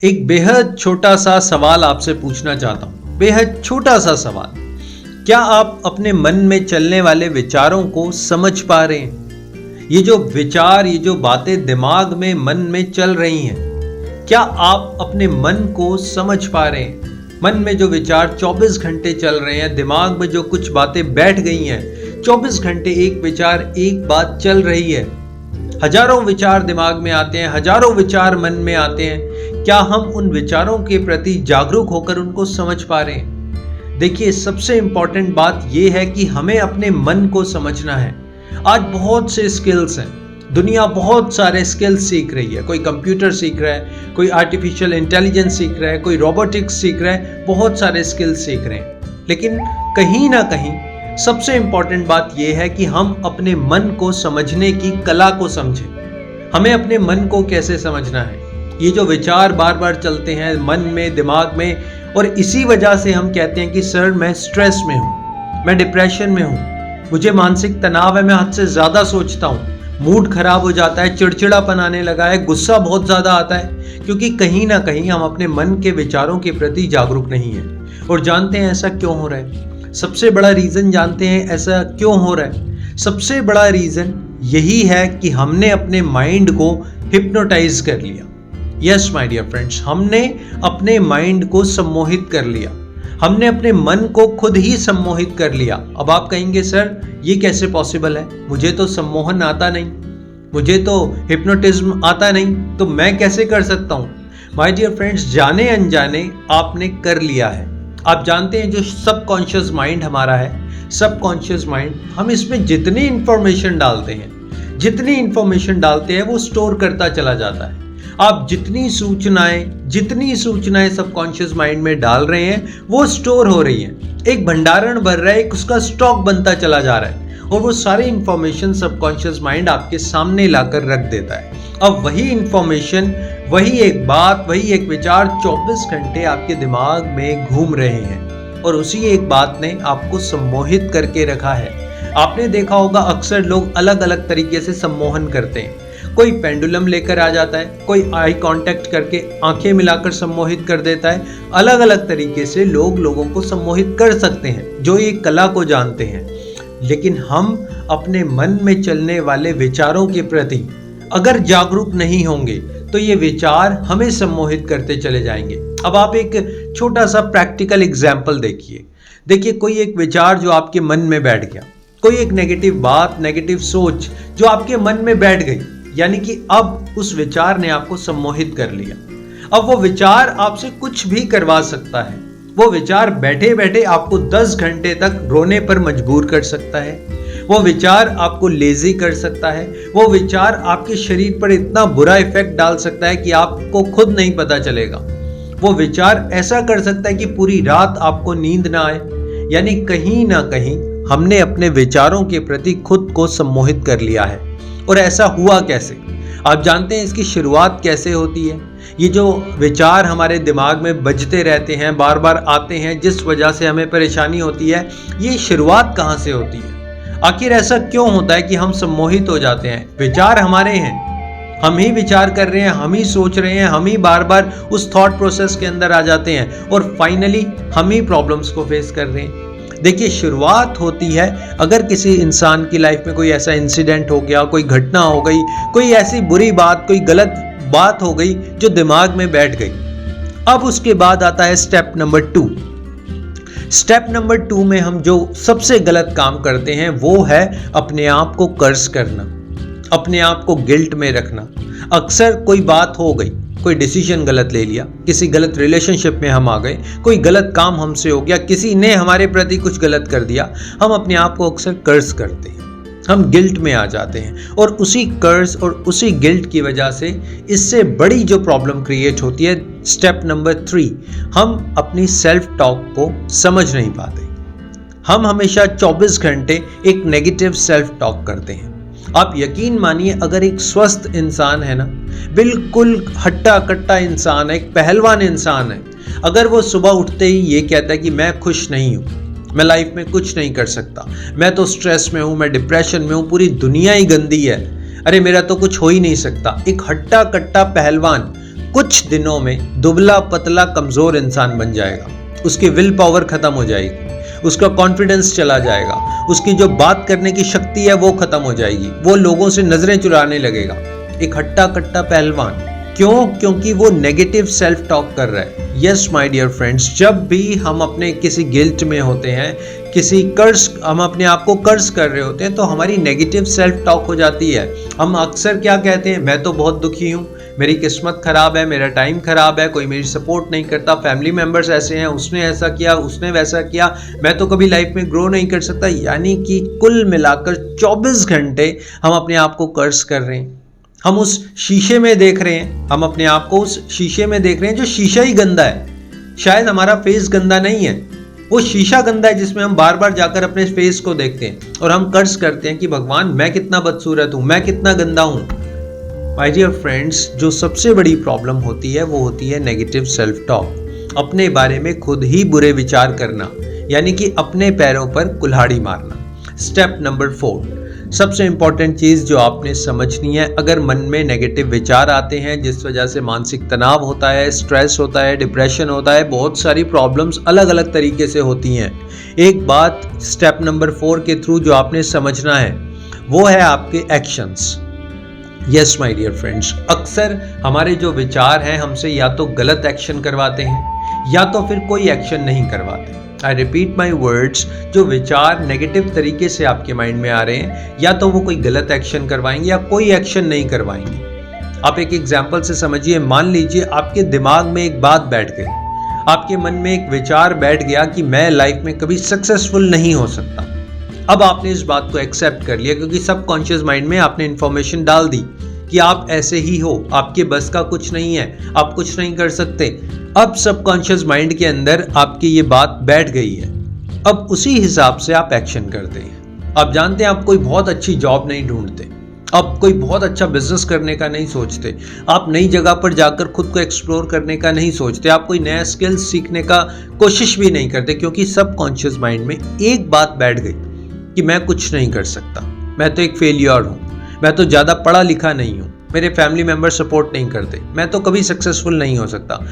एक बेहद छोटा सा सवाल आपसे पूछना चाहता हूँ। बेहद छोटा सा सवाल। क्या आप अपने मन में चलने वाले विचारों को समझ पा रहे हैं? ये जो विचार, ये जो बातें दिमाग में, मन में चल रही हैं, क्या आप अपने मन को समझ पा रहे हैं? मन में जो विचार 24 घंटे चल रहे हैं, दिमाग में जो कुछ बातें बैठ गई हैं, 24 घंटे एक विचार, एक बात चल रही है। हजारों विचार दिमाग में आते हैं, हजारों विचार मन में आते हैं। क्या हम उन विचारों के प्रति जागरूक होकर उनको समझ पा रहे हैं? देखिए, सबसे इंपॉर्टेंट बात यह है कि हमें अपने मन को समझना है। आज बहुत से स्किल्स हैं, दुनिया बहुत सारे स्किल्स सीख रही है। कोई कंप्यूटर सीख रहा है, कोई आर्टिफिशियल इंटेलिजेंस सीख रहा है, कोई रोबोटिक्स सीख रहा है, बहुत सारे स्किल्स सीख रहे हैं। लेकिन कहीं ना कहीं सबसे इंपॉर्टेंट बात यह है कि हम अपने मन को समझने की कला को समझें। हमें अपने मन को कैसे समझना है? ये जो विचार बार बार चलते हैं मन में, दिमाग में, और इसी वजह से हम कहते हैं कि सर मैं स्ट्रेस में हूँ, मैं डिप्रेशन में हूँ, मुझे मानसिक तनाव है, मैं हद से ज़्यादा सोचता हूँ, मूड खराब हो जाता है, चिड़चिड़ापन आने लगा है, गुस्सा बहुत ज़्यादा आता है। क्योंकि कहीं ना कहीं हम अपने मन के विचारों के प्रति जागरूक नहीं हैं। और जानते हैं ऐसा क्यों हो रहा है? सबसे बड़ा रीज़न जानते हैं ऐसा क्यों हो रहा है? सबसे बड़ा रीज़न यही है कि हमने अपने माइंड को हिप्नोटाइज कर लिया। यस माय डियर फ्रेंड्स, हमने अपने माइंड को सम्मोहित कर लिया। हमने अपने मन को खुद ही सम्मोहित कर लिया। अब आप कहेंगे सर ये कैसे पॉसिबल है? मुझे तो सम्मोहन आता नहीं, मुझे तो हिप्नोटिज्म आता नहीं, तो मैं कैसे कर सकता हूँ? माय डियर फ्रेंड्स, जाने अनजाने आपने कर लिया है। आप जानते हैं जो सबकॉन्शियस माइंड हमारा है, सबकॉन्शियस माइंड, हम इसमें जितनी इंफॉर्मेशन डालते हैं वो स्टोर करता चला जाता है। आप जितनी सूचनाएं सबकॉन्शियस माइंड में डाल रहे हैं वो स्टोर हो रही हैं। एक भंडारण भर रहा है, एक उसका स्टॉक बनता चला जा रहा है, और वो सारी इंफॉर्मेशन सबकॉन्शियस माइंड आपके सामने लाकर रख देता है। अब वही इंफॉर्मेशन, वही एक बात, वही एक विचार 24 घंटे आपके दिमाग में घूम रहे हैं, और उसी एक बात ने आपको सम्मोहित करके रखा है। आपने देखा होगा अक्सर लोग अलग अलग तरीके से सम्मोहन करते हैं। कोई पेंडुलम लेकर आ जाता है, कोई आई कांटेक्ट करके आंखें मिलाकर सम्मोहित कर देता है। अलग अलग तरीके से लोग लोगों को सम्मोहित कर सकते हैं जो ये कला को जानते हैं। लेकिन हम अपने मन में चलने वाले विचारों के प्रति अगर जागरूक नहीं होंगे तो ये विचार हमें सम्मोहित करते चले जाएंगे। अब आप एक छोटा सा प्रैक्टिकल एग्जाम्पल देखिए, कोई एक विचार जो आपके मन में बैठ गया, कोई एक नेगेटिव बात, नेगेटिव सोच जो आपके मन में बैठ गई, यानी कि अब उस विचार ने आपको सम्मोहित कर लिया। अब वो विचार आपसे कुछ भी करवा सकता है। वो विचार बैठे बैठे आपको 10 घंटे तक रोने पर मजबूर कर सकता है। वो विचार आपको लेजी कर सकता है। वो विचार आपके शरीर पर इतना बुरा इफेक्ट डाल सकता है कि आपको खुद नहीं पता चलेगा। वो विचार ऐसा कर सकता है कि पूरी रात आपको नींद ना आए। यानी कहीं ना कहीं हमने अपने विचारों के प्रति खुद को सम्मोहित कर लिया है। और ऐसा हुआ कैसे? आप जानते हैं इसकी शुरुआत कैसे होती है? ये जो विचार हमारे दिमाग में बजते रहते हैं, बार बार आते हैं, जिस वजह से हमें परेशानी होती है, ये शुरुआत कहाँ से होती है? आखिर ऐसा क्यों होता है कि हम सम्मोहित हो जाते हैं? विचार हमारे हैं, हम ही विचार कर रहे हैं, हम ही सोच रहे हैं, हम ही बार बार उस थॉट प्रोसेस के अंदर आ जाते हैं, और फाइनली हम ही प्रॉब्लम्स को फेस कर रहे हैं। देखिए, शुरुआत होती है अगर किसी इंसान की लाइफ में कोई ऐसा इंसिडेंट हो गया, कोई घटना हो गई, कोई ऐसी बुरी बात, कोई गलत बात हो गई जो दिमाग में बैठ गई। अब उसके बाद आता है स्टेप नंबर 2। स्टेप नंबर 2 में हम जो सबसे गलत काम करते हैं वो है अपने आप को कर्स करना, अपने आप को गिल्ट में रखना। अक्सर कोई बात हो गई, कोई डिसीजन गलत ले लिया, किसी गलत रिलेशनशिप में हम आ गए, कोई गलत काम हमसे हो गया, किसी ने हमारे प्रति कुछ गलत कर दिया, हम अपने आप को अक्सर कर्स करते हैं, हम गिल्ट में आ जाते हैं। और उसी कर्स और उसी गिल्ट की वजह से इससे बड़ी जो प्रॉब्लम क्रिएट होती है, स्टेप नंबर 3, हम अपनी सेल्फ टॉक को समझ नहीं पाते। हम हमेशा 24 घंटे एक नेगेटिव सेल्फ टॉक करते हैं। आप यकीन मानिए, अगर एक स्वस्थ इंसान है ना, बिल्कुल हट्टा कट्टा इंसान है, एक पहलवान इंसान है, अगर वो सुबह उठते ही ये कहता है कि मैं खुश नहीं हूँ, मैं लाइफ में कुछ नहीं कर सकता, मैं तो स्ट्रेस में हूँ, मैं डिप्रेशन में हूँ, पूरी दुनिया ही गंदी है, अरे मेरा तो कुछ हो ही नहीं सकता, एक हट्टा कट्टा पहलवान कुछ दिनों में दुबला पतला कमजोर इंसान बन जाएगा। उसकी विल पावर खत्म हो जाएगी, उसका कॉन्फिडेंस चला जाएगा, उसकी जो बात करने की शक्ति है वो खत्म हो जाएगी, वो लोगों से नजरें चुराने लगेगा। एक हट्टा कट्टा पहलवान। क्यों? क्योंकि वो नेगेटिव सेल्फ टॉक कर रहा है। यस माय डियर फ्रेंड्स, जब भी हम अपने किसी गिल्ट में होते हैं, किसी कर्ज, हम अपने आप को कर्ज कर रहे होते हैं, तो हमारी नेगेटिव सेल्फ टॉक हो जाती है। हम अक्सर क्या कहते हैं? मैं तो बहुत दुखी हूँ, मेरी किस्मत खराब है, मेरा टाइम खराब है, कोई मेरी सपोर्ट नहीं करता, फैमिली मेंबर्स ऐसे हैं, उसने ऐसा किया, उसने वैसा किया, मैं तो कभी लाइफ में ग्रो नहीं कर सकता। यानी कि कुल मिलाकर 24 घंटे हम अपने आप को कर्ज कर रहे हैं। हम उस शीशे में देख रहे हैं, हम अपने आप को उस शीशे में देख रहे हैं जो शीशा ही गंदा है। शायद हमारा फेस गंदा नहीं है, वो शीशा गंदा है जिसमें हम बार बार जाकर अपने फेस को देखते हैं और हम कर्ज करते हैं कि भगवान मैं कितना बदसूरत हूं, मैं कितना गंदा हूं। माय डियर फ्रेंड्स, जो सबसे बड़ी प्रॉब्लम होती है वो होती है नेगेटिव सेल्फ टॉक। अपने बारे में खुद ही बुरे विचार करना, यानी कि अपने पैरों पर कुल्हाड़ी मारना। स्टेप नंबर 4, सबसे इंपॉर्टेंट चीज जो आपने समझनी है, अगर मन में नेगेटिव विचार आते हैं जिस वजह से मानसिक तनाव होता है, स्ट्रेस होता है, डिप्रेशन होता है, बहुत सारी प्रॉब्लम्स अलग अलग तरीके से होती हैं। एक बात स्टेप नंबर 4 के थ्रू जो आपने समझना है वो है आपके actions. Yes my dear friends, अक्सर हमारे जो विचार हैं हमसे या तो गलत एक्शन करवाते हैं या तो फिर कोई एक्शन नहीं करवाते। आई रिपीट माई वर्ड्स, जो विचार नेगेटिव तरीके से आपके माइंड में आ रहे हैं या तो वो कोई गलत एक्शन करवाएंगे या कोई एक्शन नहीं करवाएंगे। आप एक एग्जाम्पल से समझिए। मान लीजिए आपके दिमाग में एक बात बैठ गई, आपके मन में एक विचार बैठ गया कि मैं लाइफ में कभी सक्सेसफुल नहीं हो सकता। अब आपने इस बात को एक्सेप्ट कर लिया क्योंकि सबकॉन्शियस माइंड में आपने इंफॉर्मेशन डाल दी कि आप ऐसे ही हो, आपके बस का कुछ नहीं है, आप कुछ नहीं कर सकते। अब सबकॉन्शियस माइंड के अंदर आपकी ये बात बैठ गई है। अब उसी हिसाब से आप एक्शन करते हैं। आप जानते हैं आप कोई बहुत अच्छी जॉब नहीं ढूंढते, आप कोई बहुत अच्छा बिजनेस करने का नहीं सोचते, आप नई जगह पर जाकर खुद को एक्सप्लोर करने का नहीं सोचते, आप कोई नया स्किल सीखने का कोशिश भी नहीं करते, क्योंकि सबकॉन्शियस माइंड में एक बात बैठ गई कि मैं कुछ नहीं कर सकता, मैं तो एक फेलियर हूँ, मैं तो ज़्यादा पढ़ा लिखा नहीं हूँ, मेरे फैमिली मेंबर सपोर्ट नहीं करते, मैं तो कभी सक्सेसफुल नहीं हो सकता।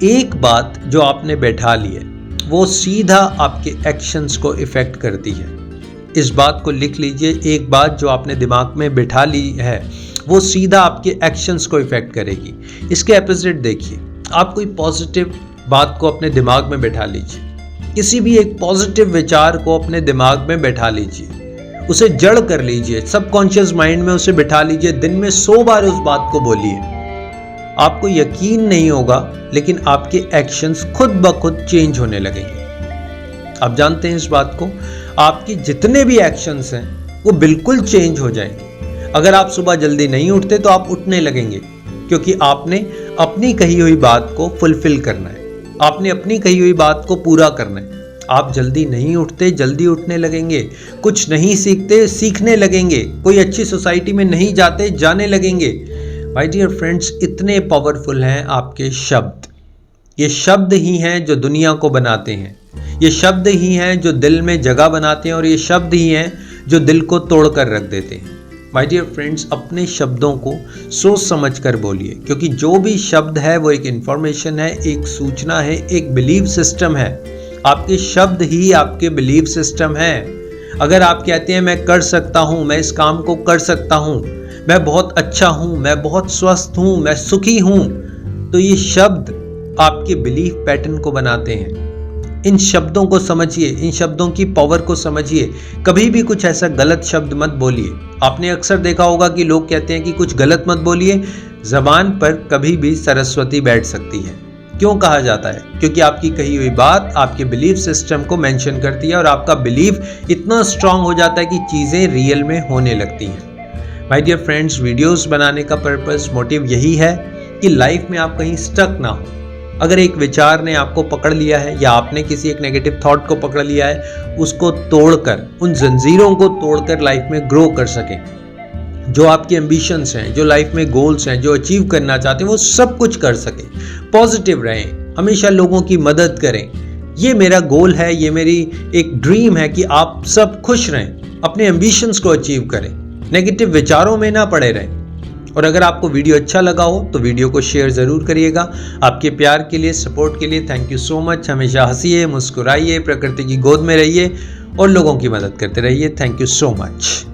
एक बात जो आपने बैठा ली है वो सीधा आपके एक्शंस को इफेक्ट करती है। इस बात को लिख लीजिए, एक बात जो आपने दिमाग में बैठा ली है वो सीधा आपके एक्शंस को इफेक्ट करेगी। इसके एपोजिट देखिए, आप कोई पॉजिटिव बात को अपने दिमाग में बैठा लीजिए, किसी भी एक पॉजिटिव विचार को अपने दिमाग में बैठा लीजिए, उसे जड़ कर लीजिए, सबकॉन्शियस माइंड में उसे बिठा लीजिए, दिन में 100 बार उस बात को बोलिए। आपको यकीन नहीं होगा लेकिन आपके एक्शंस खुद ब खुद चेंज होने लगेंगे। आप जानते हैं इस बात को, आपके जितने भी एक्शंस हैं वो बिल्कुल चेंज हो जाएंगे। अगर आप सुबह जल्दी नहीं उठते तो आप उठने लगेंगे, क्योंकि आपने अपनी कही हुई बात को फुलफिल करना है, आपने अपनी कही हुई बात को पूरा करना है। आप जल्दी नहीं उठते, जल्दी उठने लगेंगे, कुछ नहीं सीखते, सीखने लगेंगे, कोई अच्छी सोसाइटी में नहीं जाते, जाने लगेंगे। माय डियर फ्रेंड्स, इतने पावरफुल हैं आपके शब्द। ये शब्द ही हैं जो दुनिया को बनाते हैं, ये शब्द ही हैं जो दिल में जगह बनाते हैं, और ये शब्द ही हैं जो दिल को तोड़ कर रख देते हैं। माय डियर फ्रेंड्स, अपने शब्दों को सोच समझ कर बोलिए, क्योंकि जो भी शब्द है वो एक इंफॉर्मेशन है, एक सूचना है, एक बिलीव सिस्टम है। आपके शब्द ही आपके बिलीव सिस्टम है। अगर आप कहते हैं मैं कर सकता हूँ, मैं इस काम को कर सकता हूँ, मैं बहुत अच्छा हूँ, मैं बहुत स्वस्थ हूँ, मैं सुखी हूँ, तो ये शब्द आपके बिलीफ पैटर्न को बनाते हैं। इन शब्दों को समझिए, इन शब्दों की पावर को समझिए। कभी भी कुछ ऐसा गलत शब्द मत बोलिए। आपने अक्सर देखा होगा कि लोग कहते हैं कि कुछ गलत मत बोलिए, जबान पर कभी भी सरस्वती बैठ सकती है। क्यों कहा जाता है? क्योंकि आपकी कही हुई बात आपके बिलीफ सिस्टम को मेंशन करती है और आपका बिलीफ इतना स्ट्रांग हो जाता है कि चीज़ें रियल में होने लगती हैं। माय डियर फ्रेंड्स, वीडियोस बनाने का पर्पस, मोटिव यही है कि लाइफ में आप कहीं स्टक ना हो। अगर एक विचार ने आपको पकड़ लिया है या आपने किसी एक नेगेटिव थॉट को पकड़ लिया है, उसको तोड़कर, उन जंजीरों को तोड़कर लाइफ में ग्रो कर सकें। जो आपके एम्बिशंस हैं, जो लाइफ में गोल्स हैं, जो अचीव करना चाहते हैं, वो सब कुछ कर सकें। पॉजिटिव रहें, हमेशा लोगों की मदद करें। ये मेरा गोल है, ये मेरी एक ड्रीम है कि आप सब खुश रहें, अपने एम्बिशंस को अचीव करें, नेगेटिव विचारों में ना पड़े रहें। और अगर आपको वीडियो अच्छा लगा हो तो वीडियो को शेयर ज़रूर करिएगा। आपके प्यार के लिए, सपोर्ट के लिए थैंक यू सो मच। हमेशा हंसिए, मुस्कुराइए, प्रकृति की गोद में रहिए और लोगों की मदद करते रहिए। Thank you so much.